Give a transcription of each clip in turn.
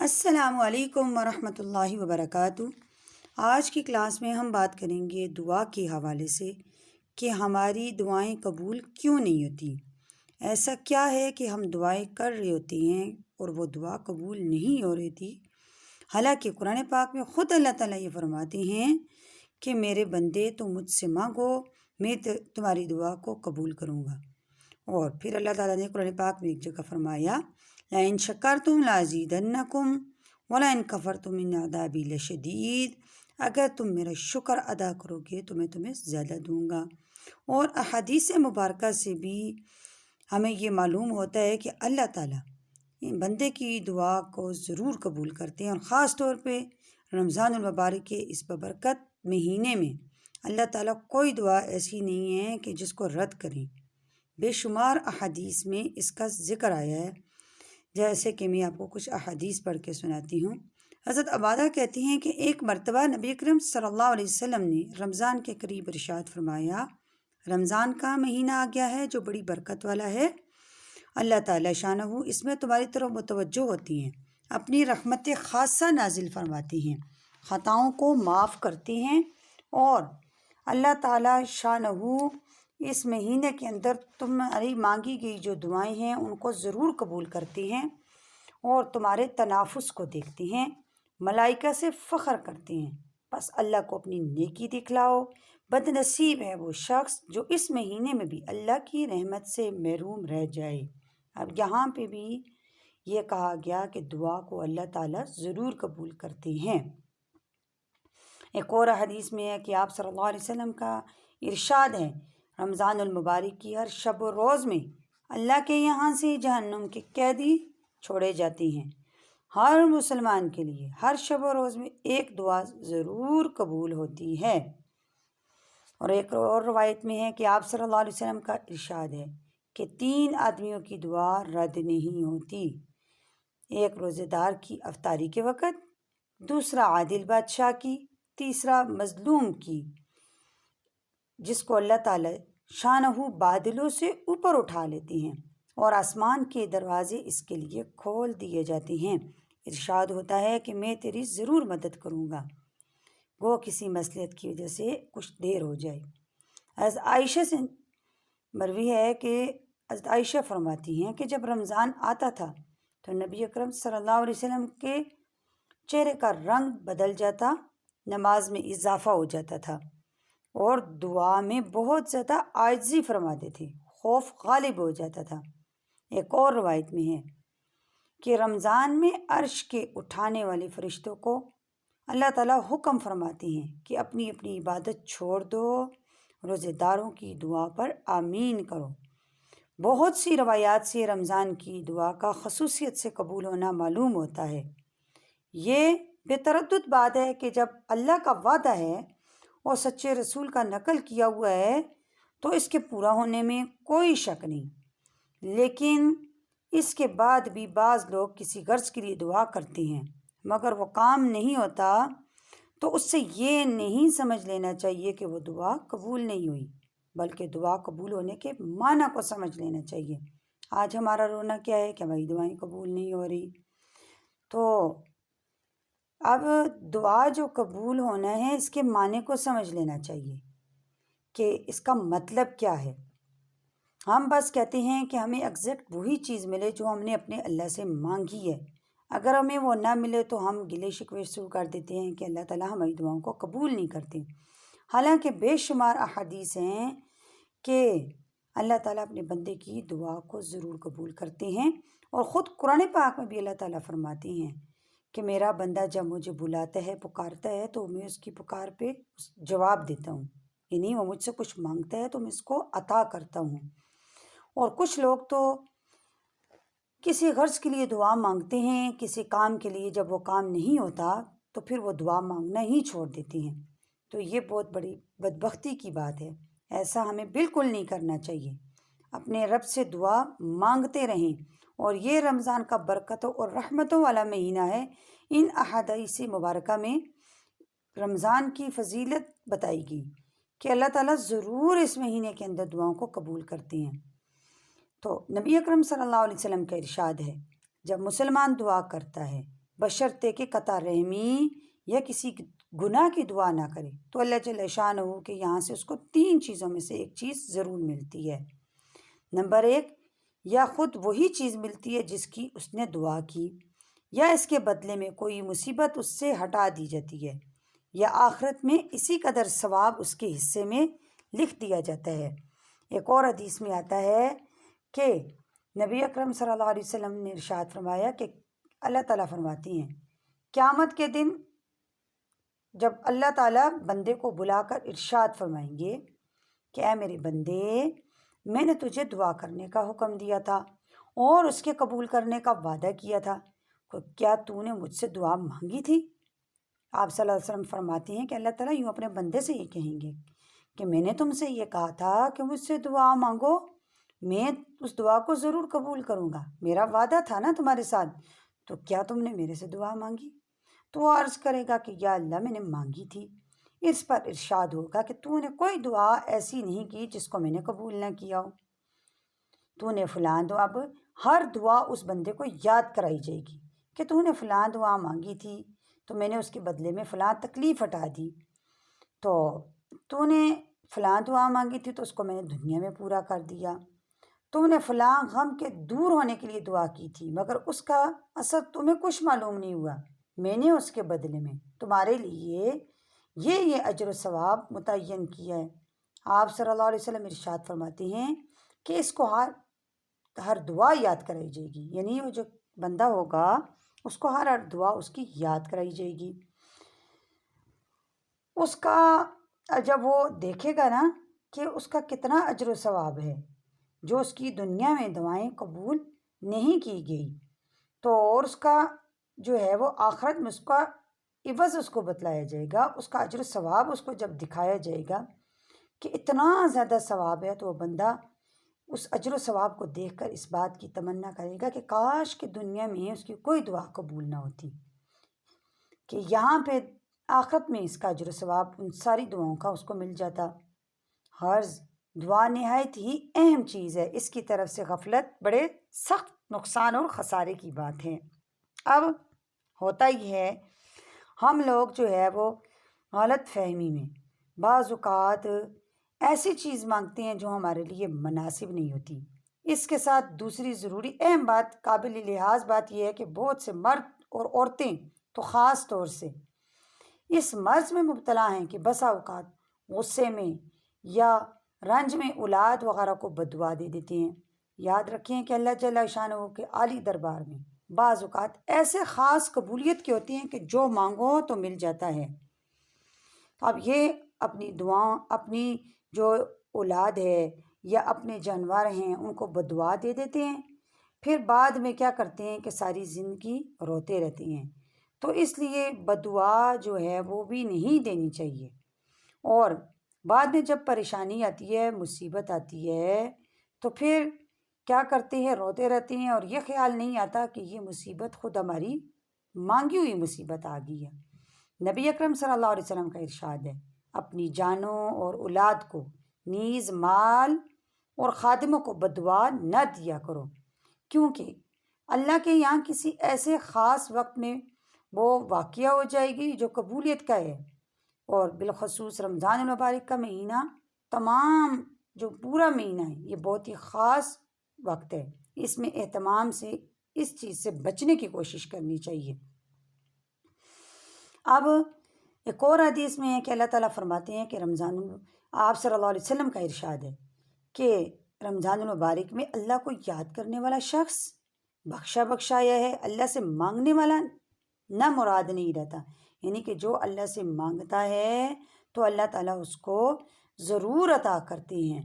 السلام علیکم ورحمۃ اللہ وبرکاتہ۔ آج کی کلاس میں ہم بات کریں گے دعا کے حوالے سے کہ ہماری دعائیں قبول کیوں نہیں ہوتی۔ ایسا کیا ہے کہ ہم دعائیں کر رہے ہوتے ہیں اور وہ دعا قبول نہیں ہو رہی تھی، حالانکہ قرآن پاک میں خود اللہ تعالیٰ یہ فرماتے ہیں کہ میرے بندے تم مجھ سے مانگو، میں تمہاری دعا کو قبول کروں گا۔ اور پھر اللہ تعالیٰ نے قرآن پاک میں ایک جگہ فرمایا لَإِن شَكَرْتُمْ لَأَزِيدَنَّكُمْ وَلَإِن كَفَرْتُمْ إِنَّ عَذَابِي لَشَدِيدٌ، اگر تم میرا شکر ادا کرو گے تو میں تمہیں زیادہ دوں گا۔ اور احادیث مبارکہ سے بھی ہمیں یہ معلوم ہوتا ہے کہ اللہ تعالیٰ بندے کی دعا کو ضرور قبول کرتے ہیں، اور خاص طور پہ رمضان المبارک کے اس ببرکت مہینے میں اللہ تعالیٰ کوئی دعا ایسی نہیں ہے کہ جس کو رد کریں۔ بے شمار احادیث میں اس کا ذکر آیا ہے، جیسے کہ میں آپ کو کچھ احادیث پڑھ کے سناتی ہوں۔ حضرت عبادہ کہتی ہیں کہ ایک مرتبہ نبی اکرم صلی اللہ علیہ وسلم نے رمضان کے قریب ارشاد فرمایا، رمضان کا مہینہ آ گیا ہے جو بڑی برکت والا ہے، اللہ تعالیٰ شانہ اس میں تمہاری طرف متوجہ ہوتی ہیں، اپنی رحمت خاصہ نازل فرماتی ہیں، خطاؤں کو معاف کرتی ہیں، اور اللہ تعالیٰ شانہ اس مہینے کے اندر تمہاری مانگی گئی جو دعائیں ہیں ان کو ضرور قبول کرتی ہیں، اور تمہارے تنافس کو دیکھتی ہیں، ملائکہ سے فخر کرتی ہیں۔ بس اللہ کو اپنی نیکی دکھلاؤ، بد نصیب ہے وہ شخص جو اس مہینے میں بھی اللہ کی رحمت سے محروم رہ جائے۔ اب یہاں پہ بھی یہ کہا گیا کہ دعا کو اللہ تعالیٰ ضرور قبول کرتے ہیں۔ ایک اور حدیث میں ہے کہ آپ صلی اللہ علیہ وسلم کا ارشاد ہے، رمضان المبارک کی ہر شب و روز میں اللہ کے یہاں سے جہنم کے قیدی چھوڑے جاتے ہیں۔ ہر مسلمان کے لیے ہر شب و روز میں ایک دعا ضرور قبول ہوتی ہے۔ اور ایک اور روایت میں ہے کہ آپ صلی اللہ علیہ وسلم کا ارشاد ہے کہ 3 آدمیوں کی دعا رد نہیں ہوتی، ایک روزے دار کی افطاری کے وقت، دوسرا عادل بادشاہ کی، تیسرا مظلوم کی، جس کو اللہ تعالی شانہ بادلوں سے اوپر اٹھا لیتے ہیں اور آسمان کے دروازے اس کے لیے کھول دیے جاتے ہیں۔ ارشاد ہوتا ہے کہ میں تیری ضرور مدد کروں گا، وہ کسی مصلحت کی وجہ سے کچھ دیر ہو جائے۔ حضرت عائشہ سے مروی ہے کہ حضرت عائشہ فرماتی ہیں کہ جب رمضان آتا تھا تو نبی اکرم صلی اللہ علیہ وسلم کے چہرے کا رنگ بدل جاتا، نماز میں اضافہ ہو جاتا تھا، اور دعا میں بہت زیادہ عاجزی فرماتے تھے، خوف غالب ہو جاتا تھا۔ ایک اور روایت میں ہے کہ رمضان میں عرش کے اٹھانے والے فرشتوں کو اللہ تعالیٰ حکم فرماتے ہیں کہ اپنی اپنی عبادت چھوڑ دو، روزے داروں کی دعا پر آمین کرو۔ بہت سی روایات سے رمضان کی دعا کا خصوصیت سے قبول ہونا معلوم ہوتا ہے۔ یہ بے تردد بات ہے کہ جب اللہ کا وعدہ ہے اور سچے رسول کا نقل کیا ہوا ہے تو اس کے پورا ہونے میں کوئی شک نہیں، لیکن اس کے بعد بھی بعض لوگ کسی غرض کے لیے دعا کرتے ہیں مگر وہ کام نہیں ہوتا، تو اس سے یہ نہیں سمجھ لینا چاہیے کہ وہ دعا قبول نہیں ہوئی، بلکہ دعا قبول ہونے کے معنی کو سمجھ لینا چاہیے۔ آج ہمارا رونا کیا ہے کہ ہماری دعائیں قبول نہیں ہو رہی، تو اب دعا جو قبول ہونا ہے اس کے معنی کو سمجھ لینا چاہیے کہ اس کا مطلب کیا ہے۔ ہم بس کہتے ہیں کہ ہمیں ایگزیکٹ وہی چیز ملے جو ہم نے اپنے اللہ سے مانگی ہے، اگر ہمیں وہ نہ ملے تو ہم گلے شکوے شروع کر دیتے ہیں کہ اللہ تعالیٰ ہماری دعاؤں کو قبول نہیں کرتے، حالانکہ بے شمار احادیث ہیں کہ اللہ تعالیٰ اپنے بندے کی دعا کو ضرور قبول کرتے ہیں، اور خود قرآن پاک میں بھی اللہ تعالیٰ فرماتے ہیں کہ میرا بندہ جب مجھے بلاتا ہے، پکارتا ہے، تو میں اس کی پکار پہ جواب دیتا ہوں، یعنی وہ مجھ سے کچھ مانگتا ہے تو میں اس کو عطا کرتا ہوں۔ اور کچھ لوگ تو کسی غرض کے لیے دعا مانگتے ہیں، کسی کام کے لیے، جب وہ کام نہیں ہوتا تو پھر وہ دعا مانگنا ہی چھوڑ دیتے ہیں، تو یہ بہت بڑی بدبختی کی بات ہے، ایسا ہمیں بالکل نہیں کرنا چاہیے۔ اپنے رب سے دعا مانگتے رہیں، اور یہ رمضان کا برکتوں اور رحمتوں والا مہینہ ہے۔ ان احادیث مبارکہ میں رمضان کی فضیلت بتائی گئی کہ اللہ تعالیٰ ضرور اس مہینے کے اندر دعاؤں کو قبول کرتے ہیں۔ تو نبی اکرم صلی اللہ علیہ وسلم کا ارشاد ہے، جب مسلمان دعا کرتا ہے بشرطے کہ قطع رحمی یا کسی گناہ کی دعا نہ کرے، تو اللہ جل شانہ کہ یہاں سے اس کو 3 چیزوں میں سے ایک چیز ضرور ملتی ہے۔ نمبر 1، یا خود وہی چیز ملتی ہے جس کی اس نے دعا کی، یا اس کے بدلے میں کوئی مصیبت اس سے ہٹا دی جاتی ہے، یا آخرت میں اسی قدر ثواب اس کے حصے میں لکھ دیا جاتا ہے۔ ایک اور حدیث میں آتا ہے کہ نبی اکرم صلی اللہ علیہ وسلم نے ارشاد فرمایا کہ اللہ تعالیٰ فرماتی ہیں قیامت کے دن جب اللہ تعالیٰ بندے کو بلا کر ارشاد فرمائیں گے کہ اے میرے بندے، میں نے تجھے دعا کرنے کا حکم دیا تھا اور اس کے قبول کرنے کا وعدہ کیا تھا، کیا تو نے مجھ سے دعا مانگی تھی؟ آپ صلی اللہ علیہ وسلم فرماتے ہیں کہ اللہ تعالیٰ یوں اپنے بندے سے یہ کہیں گے کہ میں نے تم سے یہ کہا تھا کہ مجھ سے دعا مانگو، میں اس دعا کو ضرور قبول کروں گا، میرا وعدہ تھا نا تمہارے ساتھ، تو کیا تم نے میرے سے دعا مانگی؟ تو وہ عرض کرے گا کہ یا اللہ میں نے مانگی تھی۔ اس پر ارشاد ہوگا کہ تو نے کوئی دعا ایسی نہیں کی جس کو میں نے قبول نہ کیا ہو، تو نے فلاں دعا۔ اب ہر دعا اس بندے کو یاد کرائی جائے گی کہ تو نے فلاں دعا مانگی تھی تو میں نے اس کے بدلے میں فلاں تکلیف ہٹا دی، تو نے فلاں دعا مانگی تھی تو اس کو میں نے دنیا میں پورا کر دیا، تو نے فلاں غم کے دور ہونے کے لیے دعا کی تھی مگر اس کا اثر تمہیں کچھ معلوم نہیں ہوا، میں نے اس کے بدلے میں تمہارے لیے یہ اجر و ثواب متعین کیا ہے۔ آپ صلی اللہ علیہ وسلم ارشاد فرماتے ہیں کہ اس کو ہر دعا یاد کرائی جائے گی، یعنی وہ جو بندہ ہوگا اس کو ہر دعا اس کی یاد کرائی جائے گی۔ اس کا جب وہ دیکھے گا نا کہ اس کا کتنا اجر و ثواب ہے، جو اس کی دنیا میں دعائیں قبول نہیں کی گئی، تو اور اس کا جو ہے وہ آخرت میں اس کا عوض اس کو بتلایا جائے گا، اس کا اجر و ثواب اس کو جب دکھایا جائے گا کہ اتنا زیادہ ثواب ہے، تو وہ بندہ اس اجر و ثواب کو دیکھ کر اس بات کی تمنا کرے گا کہ کاش کہ دنیا میں اس کی کوئی دعا قبول نہ ہوتی، کہ یہاں پہ آخرت میں اس کا اجر و ثواب ان ساری دعاؤں کا اس کو مل جاتا۔ غرض دعا نہایت ہی اہم چیز ہے، اس کی طرف سے غفلت بڑے سخت نقصان اور خسارے کی بات ہے۔ اب ہوتا ہی ہے ہم لوگ جو ہے وہ غلط فہمی میں بعض اوقات ایسی چیز مانگتے ہیں جو ہمارے لیے مناسب نہیں ہوتی۔ اس کے ساتھ دوسری ضروری اہم بات، قابل لحاظ بات یہ ہے کہ بہت سے مرد اور عورتیں تو خاص طور سے اس مرض میں مبتلا ہیں کہ بسا اوقات غصے میں یا رنج میں اولاد وغیرہ کو بددعا دے دیتے ہیں۔ یاد رکھیں کہ اللہ جل شانہ کے عالی دربار میں بعض اوقات ایسے خاص قبولیت کے ہوتے ہیں کہ جو مانگو تو مل جاتا ہے۔ اب یہ اپنی دعاؤں، اپنی جو اولاد ہے یا اپنے جانور ہیں ان کو بددعا دے دیتے ہیں، پھر بعد میں کیا کرتے ہیں کہ ساری زندگی روتے رہتے ہیں۔ تو اس لیے بددعا جو ہے وہ بھی نہیں دینی چاہیے، اور بعد میں جب پریشانی آتی ہے، مصیبت آتی ہے، تو پھر کیا کرتے ہیں، روتے رہتے ہیں، اور یہ خیال نہیں آتا کہ یہ مصیبت خود ہماری مانگی ہوئی مصیبت آ گئی ہے۔ نبی اکرم صلی اللہ علیہ وسلم کا ارشاد ہے اپنی جانوں اور اولاد کو نیز مال اور خادموں کو بددعا نہ دیا کرو، کیونکہ اللہ کے یہاں کسی ایسے خاص وقت میں وہ واقعہ ہو جائے گی جو قبولیت کا ہے، اور بالخصوص رمضان المبارک کا مہینہ، تمام جو پورا مہینہ ہے یہ بہت ہی خاص وقت ہے، اس میں اہتمام سے اس چیز سے بچنے کی کوشش کرنی چاہیے۔ اب ایک اور حدیث میں ہے کہ اللہ تعالیٰ فرماتے ہیں کہ آپ صلی اللہ علیہ وسلم کا ارشاد ہے کہ رمضان المبارک میں اللہ کو یاد کرنے والا شخص بخشایا ہے، اللہ سے مانگنے والا نہ مراد نہیں رہتا، یعنی کہ جو اللہ سے مانگتا ہے تو اللہ تعالیٰ اس کو ضرور عطا کرتے ہیں۔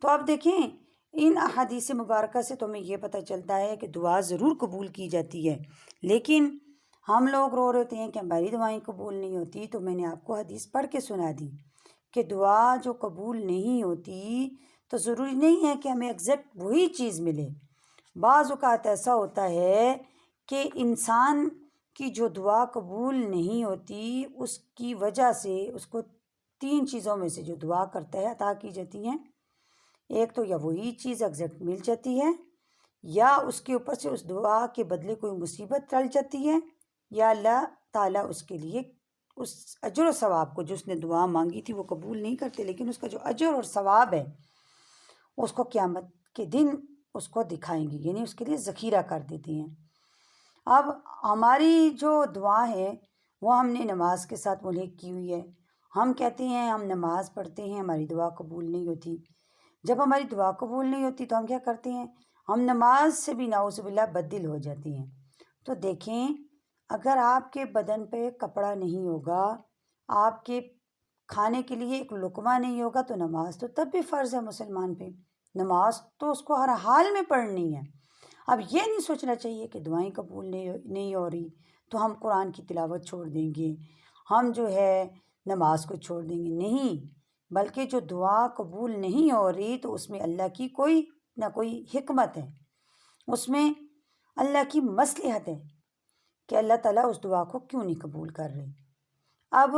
تو آپ دیکھیں ان احادیث مبارکہ سے تو ہمیں یہ پتہ چلتا ہے کہ دعا ضرور قبول کی جاتی ہے، لیکن ہم لوگ رو رہتے ہیں کہ ہماری دعائیں قبول نہیں ہوتی۔ تو میں نے آپ کو حدیث پڑھ کے سنا دی کہ دعا جو قبول نہیں ہوتی تو ضروری نہیں ہے کہ ہمیں ایگزیکٹ وہی چیز ملے۔ بعض اوقات ایسا ہوتا ہے کہ انسان کی جو دعا قبول نہیں ہوتی اس کی وجہ سے اس کو 3 چیزوں میں سے جو دعا کرتا ہے عطا کی جاتی ہیں۔ ایک تو یا وہی چیز ایگزیکٹ مل جاتی ہے، یا اس کے اوپر سے اس دعا کے بدلے کوئی مصیبت ٹل جاتی ہے، یا اللہ تعالیٰ اس کے لیے اس اجر و ثواب کو جو اس نے دعا مانگی تھی وہ قبول نہیں کرتے، لیکن اس کا جو اجر اور ثواب ہے اس کو قیامت کے دن اس کو دکھائیں گے، یعنی اس کے لیے ذخیرہ کر دیتے ہیں۔ اب ہماری جو دعا ہے وہ ہم نے نماز کے ساتھ ملحق کی ہوئی ہے۔ ہم کہتے ہیں ہم نماز پڑھتے ہیں، ہماری دعا قبول نہیں ہوتی۔ جب ہماری دعا قبول نہیں ہوتی تو ہم کیا کرتے ہیں؟ ہم نماز سے بھی نعوذ باللہ بدل ہو جاتے ہیں۔ تو دیکھیں، اگر آپ کے بدن پہ کپڑا نہیں ہوگا، آپ کے کھانے کے لیے ایک لقمہ نہیں ہوگا، تو نماز تو تب بھی فرض ہے مسلمان پہ۔ نماز تو اس کو ہر حال میں پڑھنی ہے۔ اب یہ نہیں سوچنا چاہیے کہ دعائیں قبول نہیں ہو رہی تو ہم قرآن کی تلاوت چھوڑ دیں گے، ہم جو ہے نماز کو چھوڑ دیں گے۔ نہیں، بلکہ جو دعا قبول نہیں ہو رہی تو اس میں اللہ کی کوئی نہ کوئی حکمت ہے، اس میں اللہ کی مصلحت ہے کہ اللہ تعالیٰ اس دعا کو کیوں نہیں قبول کر رہے۔ اب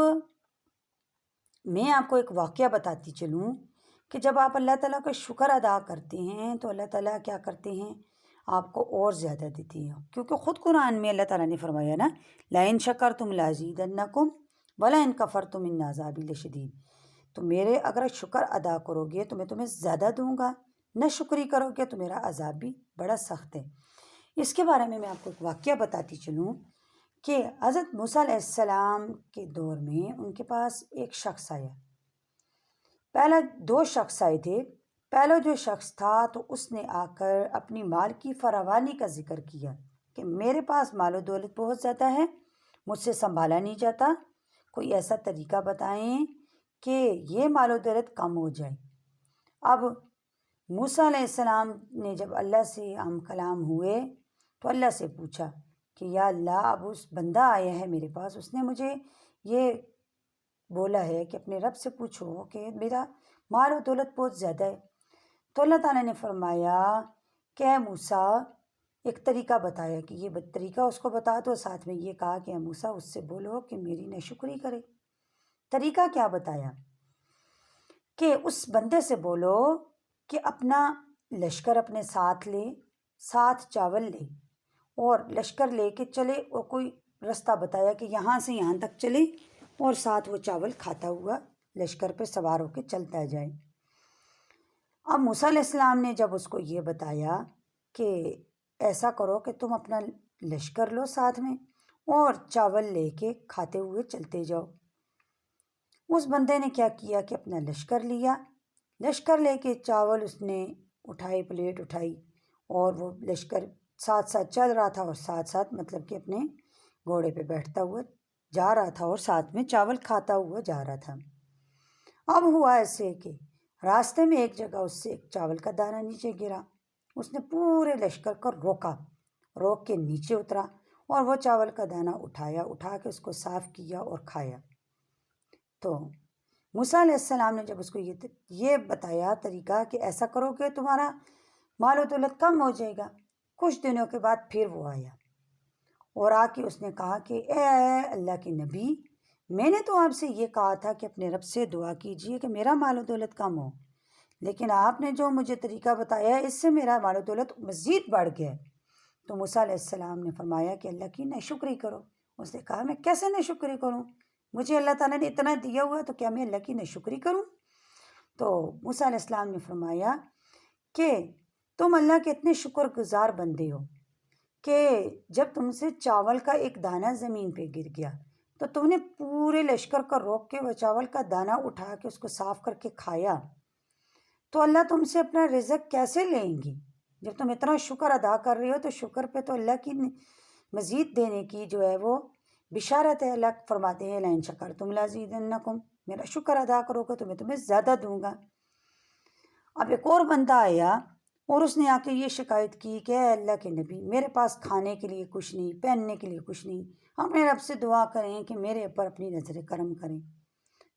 میں آپ کو ایک واقعہ بتاتی چلوں کہ جب آپ اللہ تعالیٰ کا شکر ادا کرتے ہیں تو اللہ تعالیٰ کیا کرتے ہیں؟ آپ کو اور زیادہ دیتے ہیں، کیونکہ خود قرآن میں اللہ تعالیٰ نے فرمایا نا، لَإِن شَكَرْتُمْ لَأَزِيدَنَّكُمْ وَلَإِن كَفَرْتُمْ إِنَّ عَذَابِي لَشَدِيدٌ۔ تو میرے اگر شکر ادا کرو گے تو میں تمہیں زیادہ دوں گا، نہ شکری کرو گے تو میرا عذاب بھی بڑا سخت ہے۔ اس کے بارے میں آپ کو ایک واقعہ بتاتی چلوں کہ حضرت موسیٰ علیہ السلام کے دور میں ان کے پاس ایک شخص آیا۔ پہلا 2 شخص آئے تھے۔ پہلا جو شخص تھا تو اس نے آ کر اپنی مال کی فراوانی کا ذکر کیا کہ میرے پاس مال و دولت بہت زیادہ ہے، مجھ سے سنبھالا نہیں جاتا، کوئی ایسا طریقہ بتائیں کہ یہ مال و دولت کم ہو جائے۔ اب موسیٰ علیہ السلام نے جب اللہ سے ہم کلام ہوئے تو اللہ سے پوچھا کہ یا اللہ، اب اس بندہ آیا ہے میرے پاس، اس نے مجھے یہ بولا ہے کہ اپنے رب سے پوچھو کہ میرا مال و دولت بہت زیادہ ہے۔ تو اللہ تعالیٰ نے فرمایا کہ اے موسیٰ، ایک طریقہ بتایا کہ یہ طریقہ اس کو بتا دو، ساتھ میں یہ کہا کہ اے موسیٰ اس سے بولو کہ میری ناشکری کرے۔ طریقہ کیا بتایا؟ کہ اس بندے سے بولو کہ اپنا لشکر اپنے ساتھ لے، 7 چاول لے اور لشکر لے کے چلے، اور کوئی رستہ بتایا کہ یہاں سے یہاں تک چلے اور 7 وہ چاول کھاتا ہوا لشکر پہ سوار ہو کے چلتا جائے۔ اب موسیٰ علیہ السلام نے جب اس کو یہ بتایا کہ ایسا کرو کہ تم اپنا لشکر لو ساتھ میں اور چاول لے کے کھاتے ہوئے چلتے جاؤ، اس بندے نے کیا کیا کہ اپنا لشکر لیا، لشکر لے کے چاول اس نے اٹھائے، پلیٹ اٹھائی، اور وہ لشکر ساتھ ساتھ چل رہا تھا اور ساتھ ساتھ مطلب کہ اپنے گھوڑے پہ بیٹھتا ہوا جا رہا تھا اور ساتھ میں چاول کھاتا ہوا جا رہا تھا۔ اب ہوا ایسے کہ راستے میں ایک جگہ اس سے ایک چاول کا دانہ نیچے گرا، اس نے پورے لشکر کو روکا، روک کے نیچے اترا اور وہ چاول کا دانہ اٹھا کے اس کو صاف کیا اور کھایا۔ تو موسیٰ علیہ السلام نے جب اس کو یہ بتایا طریقہ کہ ایسا کرو کہ تمہارا مال و دولت کم ہو جائے گا، کچھ دنوں کے بعد پھر وہ آیا اور آ کے اس نے کہا کہ اے اللہ کے نبی، میں نے تو آپ سے یہ کہا تھا کہ اپنے رب سے دعا کیجئے کہ میرا مال و دولت کم ہو، لیکن آپ نے جو مجھے طریقہ بتایا ہے اس سے میرا مال و دولت مزید بڑھ گیا ہے۔ تو موسیٰ علیہ السلام نے فرمایا کہ اللہ کی ناشکری کرو۔ اس نے کہا میں کیسے ناشکری کروں؟ مجھے اللہ تعالیٰ نے اتنا دیا ہوا تو کیا میں اللہ کی ناشکری کروں؟ تو موسیٰ علیہ السلام نے فرمایا کہ تم اللہ کے اتنے شکر گزار بندے ہو کہ جب تم سے چاول کا ایک دانہ زمین پہ گر گیا تو تم نے پورے لشکر کو روک کے وہ چاول کا دانہ اٹھا کے اس کو صاف کر کے کھایا، تو اللہ تم سے اپنا رزق کیسے لیں گی؟ جب تم اتنا شکر ادا کر رہے ہو تو شکر پہ تو اللہ کی مزید دینے کی جو ہے وہ بشارت ہے۔ اللہ فرماتے ہیں لَإِن شَكَرْتُمْ لَأَزِيدَنَّكُمْ، میرا شکر ادا کرو گے تو میں تمہیں زیادہ دوں گا۔ اب ایک اور بندہ آیا اور اس نے آ کے یہ شکایت کی کہ اے اللہ کے نبی، میرے پاس کھانے کے لیے کچھ نہیں، پہننے کے لیے کچھ نہیں، اپنے رب سے دعا کریں کہ میرے اوپر اپنی نظر کرم کریں۔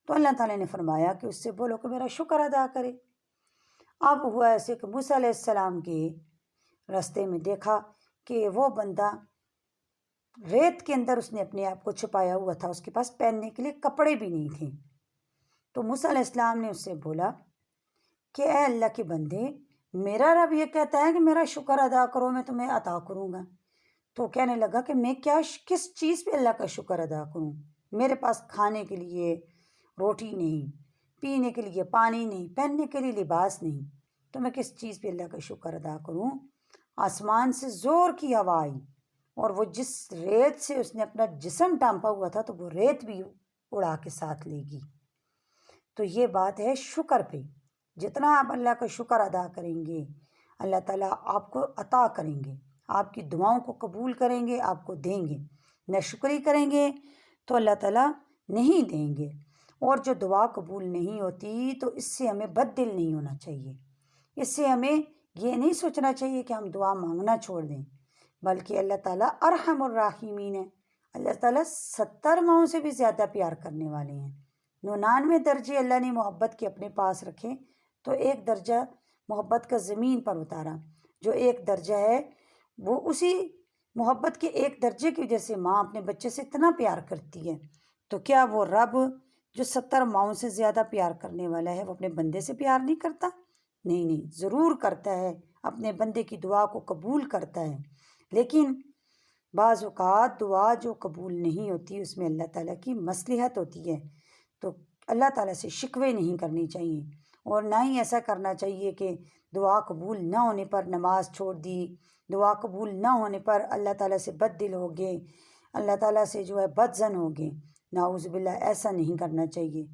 تو اللہ تعالیٰ نے فرمایا کہ اس سے بولو کہ میرا شکر ادا کرے۔ اب ہوا ایسے کہ موسیٰ علیہ السلام کے راستے میں دیکھا کہ وہ بندہ ریت کے اندر اس نے اپنے آپ کو چھپایا ہوا تھا، اس کے پاس پہننے کے لیے کپڑے بھی نہیں تھے۔ تو موسیٰ علیہ السلام نے اس سے بولا کہ اے اللہ کے بندے، میرا رب یہ کہتا ہے کہ میرا شکر ادا کرو، میں تمہیں عطا کروں گا، تو کہنے لگا کہ میں کس چیز پہ اللہ کا شکر ادا کروں؟ میرے پاس کھانے کے لیے روٹی نہیں، پینے کے لیے پانی نہیں، پہننے کے لیے لباس نہیں، تو میں کس چیز پہ اللہ کا شکر ادا کروں؟ آسمان سے زور کی ہوا آئی اور وہ جس ریت سے اس نے اپنا جسم ڈھانپا ہوا تھا تو وہ ریت بھی اڑا کے ساتھ لے گی۔ تو یہ بات ہے شکر پہ، جتنا آپ اللہ کا شکر ادا کریں گے اللہ تعالیٰ آپ کو عطا کریں گے، آپ کی دعاؤں کو قبول کریں گے، آپ کو دیں گے۔ ناشکری کریں گے تو اللہ تعالیٰ نہیں دیں گے۔ اور جو دعا قبول نہیں ہوتی تو اس سے ہمیں بد دل نہیں ہونا چاہیے، اس سے ہمیں یہ نہیں سوچنا چاہیے کہ ہم دعا مانگنا چھوڑ دیں، بلکہ اللہ تعالیٰ ارحم الراحمین ہے۔ اللہ تعالیٰ 70 ماؤں سے بھی زیادہ پیار کرنے والے ہیں۔ 99 درجے اللہ نے محبت کے اپنے پاس رکھے تو ایک درجہ محبت کا زمین پر اتارا۔ جو ایک درجہ ہے وہ اسی محبت کے ایک درجے کی وجہ سے ماں اپنے بچے سے اتنا پیار کرتی ہے، تو کیا وہ رب جو 70 ماؤں سے زیادہ پیار کرنے والا ہے وہ اپنے بندے سے پیار نہیں کرتا؟ نہیں، ضرور کرتا ہے، اپنے بندے کی دعا کو قبول کرتا ہے، لیکن بعض اوقات دعا جو قبول نہیں ہوتی اس میں اللہ تعالیٰ کی مصلحت ہوتی ہے، تو اللہ تعالیٰ سے شکوے نہیں کرنی چاہیے، اور نہ ہی ایسا کرنا چاہیے کہ دعا قبول نہ ہونے پر نماز چھوڑ دی، دعا قبول نہ ہونے پر اللہ تعالیٰ سے بد دل ہو گئے، اللہ تعالیٰ سے جو ہے بد ظن ہو گئے۔ نعوذ باللہ، ایسا نہیں کرنا چاہیے۔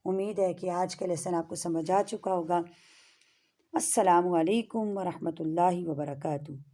امید ہے کہ آج کا لیسن آپ کو سمجھ آ چکا ہوگا۔ السلام علیکم ورحمۃ اللہ وبرکاتہ۔